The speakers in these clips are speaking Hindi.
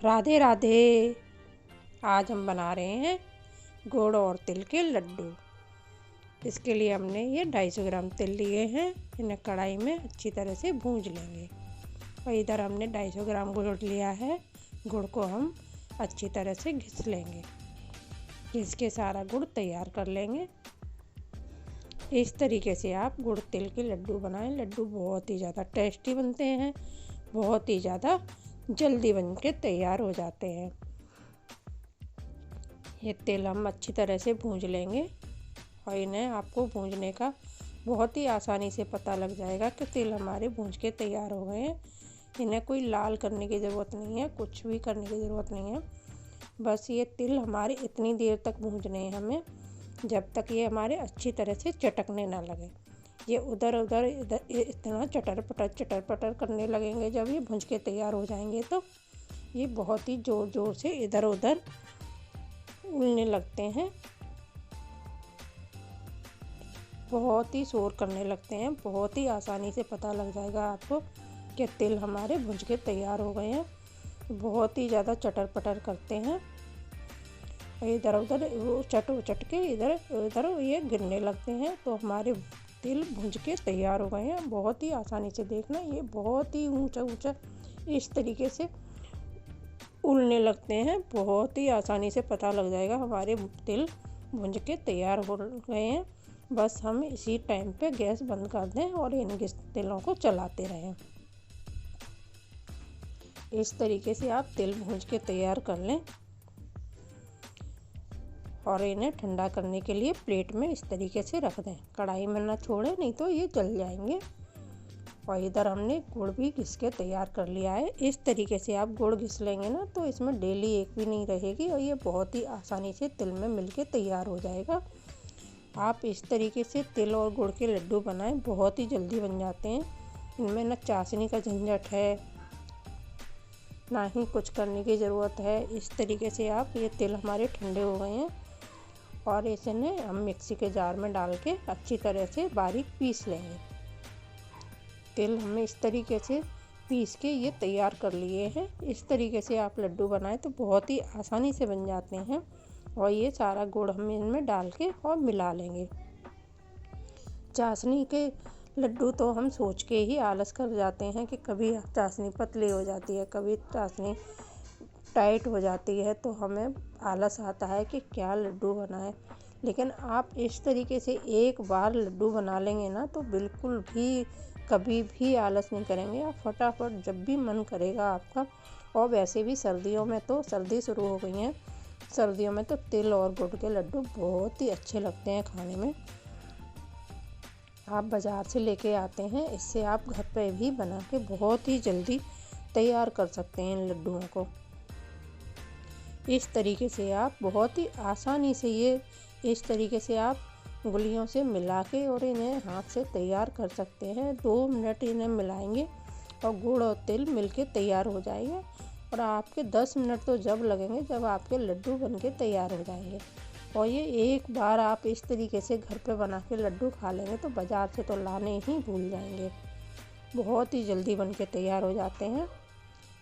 राधे राधे। आज हम बना रहे हैं गुड़ और तिल के लड्डू। इसके लिए हमने ये 250 ग्राम तिल लिए हैं। इन्हें कढ़ाई में अच्छी तरह से भूंज लेंगे। और इधर हमने 250 ग्राम गुड़ लिया है। गुड़ को हम अच्छी तरह से घिस लेंगे। घिस के सारा गुड़ तैयार कर लेंगे। इस तरीके से आप गुड़ तिल के लड्डू बनाएं। लड्डू बहुत ही ज़्यादा टेस्टी बनते हैं, बहुत ही ज़्यादा जल्दी बन के तैयार हो जाते हैं। ये तिल हम अच्छी तरह से भूंज लेंगे और इन्हें आपको भूंजने का बहुत ही आसानी से पता लग जाएगा कि तिल हमारे भूंज के तैयार हो गए हैं। इन्हें कोई लाल करने की ज़रूरत नहीं है, कुछ भी करने की ज़रूरत नहीं है। बस ये तिल हमारे इतनी देर तक भूंजने हैं हमें, जब तक ये हमारे अच्छी तरह से चटकने ना लगे। ये उधर उधर इतना चटर पटर करने लगेंगे। जब ये भूंज के तैयार हो जाएंगे तो ये बहुत ही ज़ोर ज़ोर से इधर उधर उड़ने लगते हैं, बहुत ही शोर करने लगते हैं। बहुत ही आसानी से पता लग जाएगा आपको कि तिल हमारे भूंज के तैयार हो गए हैं। बहुत ही ज़्यादा चटर पटर करते हैं, इधर उधर चट के इधर उधर ये गिरने लगते हैं। तो हमारे तिल भूंज के तैयार हो गए हैं। बहुत ही आसानी से देखना, ये बहुत ही ऊंचा ऊंचा इस तरीके से उड़ने लगते हैं। बहुत ही आसानी से पता लग जाएगा हमारे तिल भूंज के तैयार हो गए हैं। बस हम इसी टाइम पे गैस बंद कर दें और इन तिलों को चलाते रहें। इस तरीके से आप तिल भूंज के तैयार कर लें और इन्हें ठंडा करने के लिए प्लेट में इस तरीके से रख दें। कढ़ाई में ना छोड़ें, नहीं तो ये जल जाएंगे। और इधर हमने गुड़ भी घिस के तैयार कर लिया है। इस तरीके से आप गुड़ घिस लेंगे ना तो इसमें डेली एक भी नहीं रहेगी और ये बहुत ही आसानी से तिल में मिल के तैयार हो जाएगा। आप इस तरीके से तिल और गुड़ के लड्डू बनाएं, बहुत ही जल्दी बन जाते हैं। इनमें ना चाशनी का झंझट है, ना ही कुछ करने की ज़रूरत है। इस तरीके से आप, ये तिल हमारे ठंडे हो गए हैं और इसे हम मिक्सी के जार में डाल के अच्छी तरह से बारीक पीस लेंगे। तिल हमने इस तरीके से पीस के ये तैयार कर लिए हैं। इस तरीके से आप लड्डू बनाएं तो बहुत ही आसानी से बन जाते हैं। और ये सारा गुड़ हम इनमें डाल के और मिला लेंगे। चाशनी के लड्डू तो हम सोच के ही आलस कर जाते हैं कि कभी चाशनी पतली हो जाती है, कभी चाशनी टाइट हो जाती है, तो हमें आलस आता है कि क्या लड्डू बनाएं। लेकिन आप इस तरीके से एक बार लड्डू बना लेंगे ना तो बिल्कुल भी कभी भी आलस नहीं करेंगे। आप फटाफट जब भी मन करेगा आपका। और वैसे भी सर्दियों में तो, सर्दी शुरू हो गई है, सर्दियों में तो तिल और गुड़ के लड्डू बहुत ही अच्छे लगते हैं खाने में। आप बाज़ार से लेके आते हैं, इससे आप घर पे भी बना के बहुत ही जल्दी तैयार कर सकते हैं इन लड्डुओं को। इस तरीके से आप बहुत ही आसानी से ये इस तरीके से आप उंगलियों से मिला के और इन्हें हाथ से तैयार कर सकते हैं। 2 मिनट इन्हें मिलाएंगे और गुड़ और तिल मिलके तैयार हो जाएगा। और आपके 10 मिनट तो जब लगेंगे जब आपके लड्डू बनके तैयार हो जाएंगे। और ये एक बार आप इस तरीके से घर पे बना के लड्डू खा लेंगे तो बाज़ार से तो लाने ही भूल जाएंगे। बहुत ही जल्दी बनके तैयार हो जाते हैं।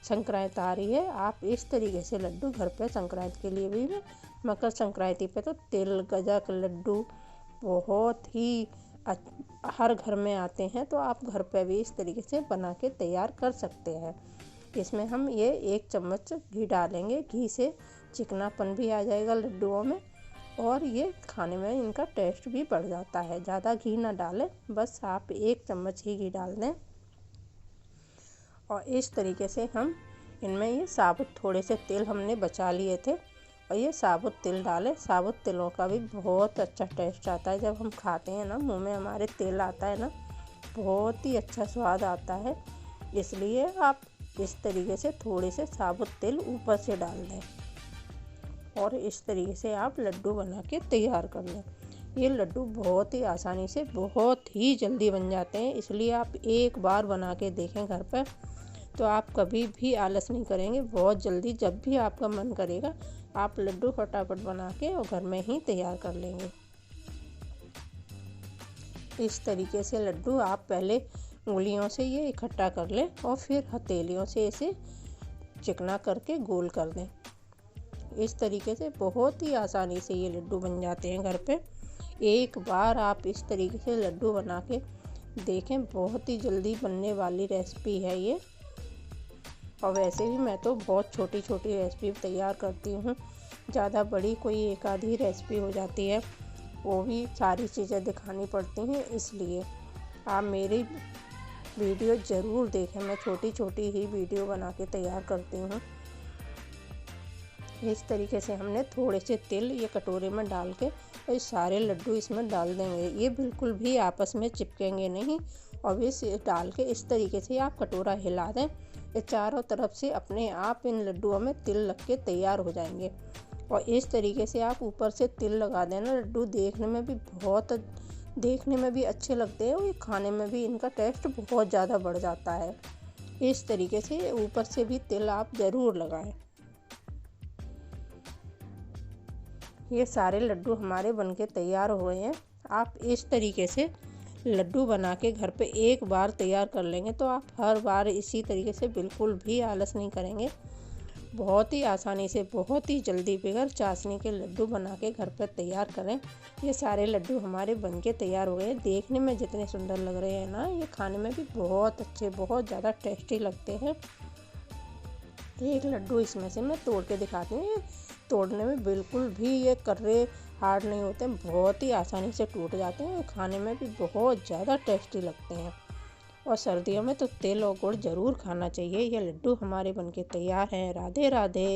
संक्रांति आ रही है, आप इस तरीके से लड्डू घर पे संक्रांति के लिए भी, मकर संक्रांति पे तो तिल गजक लड्डू बहुत ही हर घर में आते हैं। तो आप घर पे भी इस तरीके से बना के तैयार कर सकते हैं। इसमें हम ये 1 चम्मच घी डालेंगे। घी से चिकनापन भी आ जाएगा लड्डुओं में और ये खाने में इनका टेस्ट भी बढ़ जाता है। ज़्यादा घी ना डालें, बस आप 1 चम्मच ही घी डाल दें। और इस तरीके से हम इनमें ये साबुत थोड़े से तिल हमने बचा लिए थे और ये साबुत तिल डालें। साबुत तिलों का भी बहुत अच्छा टेस्ट आता है। जब हम खाते हैं ना, मुंह में हमारे तिल आता है ना, बहुत ही अच्छा स्वाद आता है। इसलिए आप इस तरीके से थोड़े से साबुत तिल ऊपर से डाल दें और इस तरीके से आप लड्डू बना के तैयार कर लें। ये लड्डू बहुत ही आसानी से बहुत ही जल्दी बन जाते हैं। इसलिए आप एक बार बना के देखें घर पर, तो आप कभी भी आलस नहीं करेंगे। बहुत जल्दी जब भी आपका मन करेगा आप लड्डू फटाफट बना के और घर में ही तैयार कर लेंगे। इस तरीके से लड्डू आप पहले उंगलियों से ये इकट्ठा कर लें और फिर हथेलियों से इसे चिकना करके गोल कर दें। इस तरीके से बहुत ही आसानी से ये लड्डू बन जाते हैं घर पे। एक बार आप इस तरीके से लड्डू बना के देखें, बहुत ही जल्दी बनने वाली रेसिपी है ये। और वैसे भी मैं तो बहुत छोटी छोटी रेसिपी तैयार करती हूँ, ज़्यादा बड़ी कोई एक आधी रेसिपी हो जाती है, वो भी सारी चीज़ें दिखानी पड़ती हैं, इसलिए आप मेरी वीडियो ज़रूर देखें। मैं छोटी छोटी ही वीडियो बना के तैयार करती हूँ। इस तरीके से हमने थोड़े से तिल ये कटोरे में डाल के और ये सारे लड्डू इसमें डाल देंगे। ये बिल्कुल भी आपस में चिपकेंगे नहीं। और इस डाल के इस तरीके से आप कटोरा हिला दें, ये चारों तरफ से अपने आप इन लड्डुओं में तिल लग के तैयार हो जाएंगे। और इस तरीके से आप ऊपर से तिल लगा देना। लड्डू देखने में भी अच्छे लगते हैं और ये खाने में भी इनका टेस्ट बहुत ज़्यादा बढ़ जाता है। इस तरीके से ऊपर से भी तिल आप ज़रूर लगाएं। ये सारे लड्डू हमारे बनके तैयार हुए हैं। आप इस तरीके से लड्डू बना के घर पे एक बार तैयार कर लेंगे तो आप हर बार इसी तरीके से बिल्कुल भी आलस नहीं करेंगे। बहुत ही आसानी से, बहुत ही जल्दी बगैर चाशनी के लड्डू बना के घर पर तैयार करें। ये सारे लड्डू हमारे बनके तैयार हो गए। देखने में जितने सुंदर लग रहे हैं ना, ये खाने में भी बहुत अच्छे, बहुत ज़्यादा टेस्टी लगते हैं। एक लड्डू इसमें से मैं तोड़ के दिखाती हूँ। ये तोड़ने में बिल्कुल भी ये कर्रे हार्ड नहीं होते हैं, बहुत ही आसानी से टूट जाते हैं। खाने में भी बहुत ज़्यादा टेस्टी लगते हैं। और सर्दियों में तो तिल और गुड़ ज़रूर खाना चाहिए। ये लड्डू हमारे बनके तैयार हैं। राधे राधे।